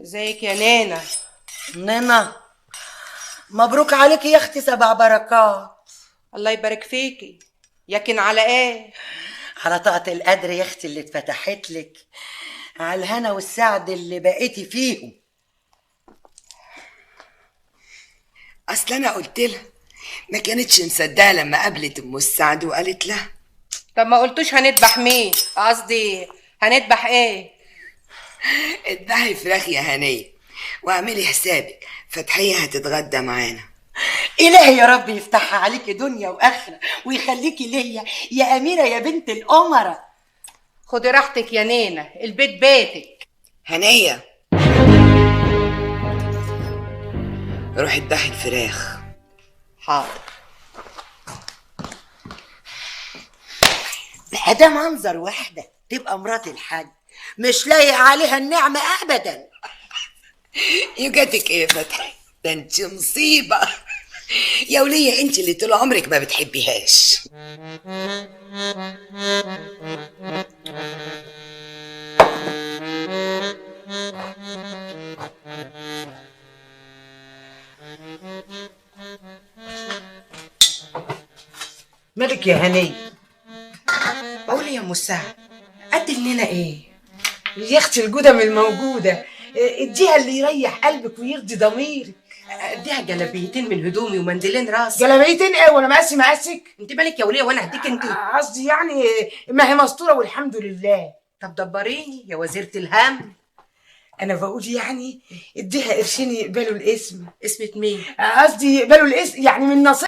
ازيك يا نانا؟ نانا، مبروك عليكي يا اختي 7 بركات. الله يبارك فيكي. يكن على ايه؟ على طاقة القدر يا اختي اللي اتفتحت لك، على الهنا والسعد اللي بقيتي فيهم. اصل انا قلت لها ما كانتش مصدقه لما قابلت ام السعد وقالت لها. طب ما قلتوش هنذبح مين؟ قصدي هنذبح ايه؟ اذبحي فراخ يا هنيه واعملي حسابك فتحيه هتتغدى معانا. إلهي يا رب يفتحها عليكي دنيا وآخرة ويخليكي ليا يا أميرة يا بنت الأمرة. خدي راحتك يا نانا، البيت بيتك. هنيه روحي اذبحي الفراخ. حاضر. بقى ده منظر واحدة تبقى مرات الحاج مش لايق عليها النعمة أبدا. يوجاتك ايه يا فتحي؟ ده انت مصيبه يا وليه، انت اللي طول عمرك ما بتحبيهاش. مالك يا هني؟ قولي يا ام السعد، قد لنا ايه؟ يا اختي الجدم الموجوده، اديها اللي يريح قلبك ويرضي ضميرك. اديها جلابيتين من هدومي ومنديلين راسي. جلابيتين ايه وانا مقاسك؟ انت مالك يا وليه وانا هديك انت؟ قصدي يعني ما هي مستوره والحمد لله. طب دبريني يا وزيرة الهم. انا بقول يعني اديها قرشين يقبلوا الاسم. اسمك مين؟ قصدي يقبلوا الاسم يعني من نصيب